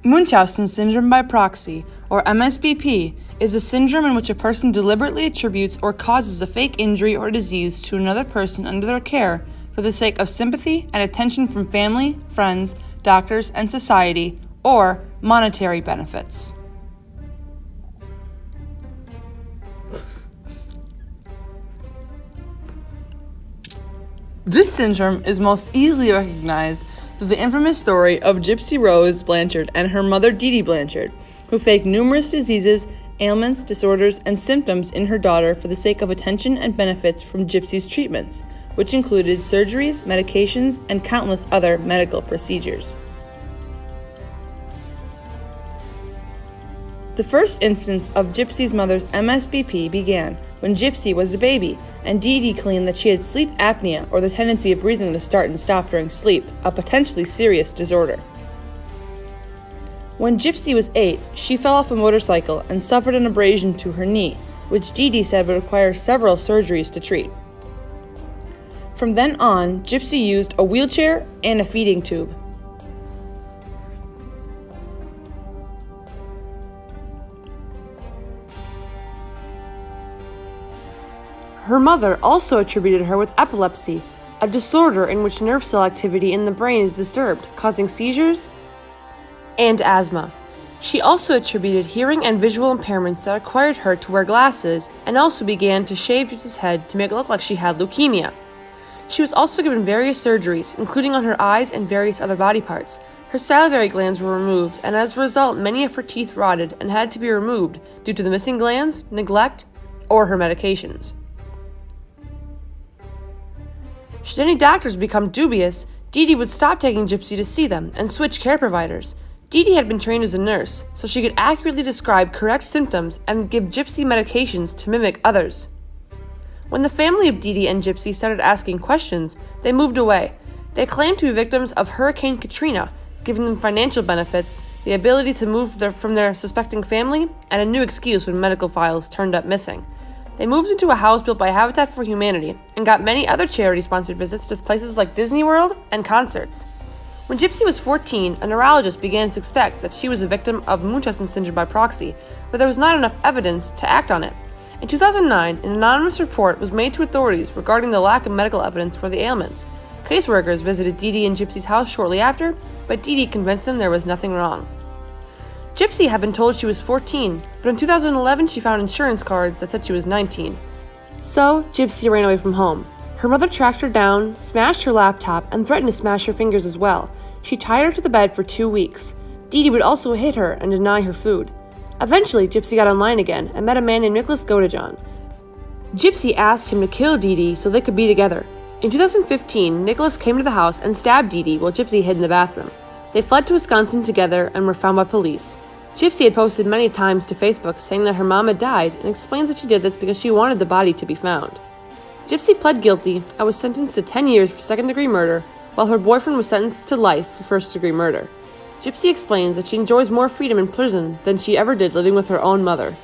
Munchausen syndrome by proxy, or MSBP, is a syndrome in which a person deliberately attributes or causes a fake injury or disease to another person under their care for the sake of sympathy and attention from family, friends, doctors, and society, or monetary benefits. This syndrome is most easily recognized through the infamous story of Gypsy Rose Blanchard and her mother Dee Dee Blanchard, who faked numerous diseases, ailments, disorders, and symptoms in her daughter for the sake of attention and benefits from Gypsy's treatments, which included surgeries, medications, and countless other medical procedures. The first instance of Gypsy's mother's MSBP began when Gypsy was a baby, and Dee Dee claimed that she had sleep apnea, or the tendency of breathing to start and stop during sleep, a potentially serious disorder. When Gypsy was 8, she fell off a motorcycle and suffered an abrasion to her knee, which Dee Dee said would require several surgeries to treat. From then on, Gypsy used a wheelchair and a feeding tube. Her mother also attributed her with epilepsy, a disorder in which nerve cell activity in the brain is disturbed, causing seizures and asthma. She also attributed hearing and visual impairments that required her to wear glasses, and also began to shave Gypsy's head to make it look like she had leukemia. She was also given various surgeries, including on her eyes and various other body parts. Her salivary glands were removed, and as a result, many of her teeth rotted and had to be removed due to the missing glands, neglect, or her medications. Should any doctors become dubious, Dee Dee would stop taking Gypsy to see them and switch care providers. Dee Dee had been trained as a nurse, so she could accurately describe correct symptoms and give Gypsy medications to mimic others. When the family of Dee Dee and Gypsy started asking questions, they moved away. They claimed to be victims of Hurricane Katrina, giving them financial benefits, the ability to move from their suspecting family, and a new excuse when medical files turned up missing. They moved into a house built by Habitat for Humanity and got many other charity-sponsored visits to places like Disney World and concerts. When Gypsy was 14, a neurologist began to suspect that she was a victim of Munchausen syndrome by proxy, but there was not enough evidence to act on it. In 2009, an anonymous report was made to authorities regarding the lack of medical evidence for the ailments. Caseworkers visited Dee Dee and Gypsy's house shortly after, but Dee Dee convinced them there was nothing wrong. Gypsy had been told she was 14, but in 2011 she found insurance cards that said she was 19. So, Gypsy ran away from home. Her mother tracked her down, smashed her laptop, and threatened to smash her fingers as well. She tied her to the bed for 2 weeks. Dee Dee would also hit her and deny her food. Eventually, Gypsy got online again and met a man named Nicholas Godejohn. Gypsy asked him to kill Dee Dee so they could be together. In 2015, Nicholas came to the house and stabbed Dee Dee while Gypsy hid in the bathroom. They fled to Wisconsin together and were found by police. Gypsy had posted many times to Facebook saying that her mom had died and explains that she did this because she wanted the body to be found. Gypsy pled guilty and was sentenced to 10 years for second-degree murder, while her boyfriend was sentenced to life for first-degree murder. Gypsy explains that she enjoys more freedom in prison than she ever did living with her own mother.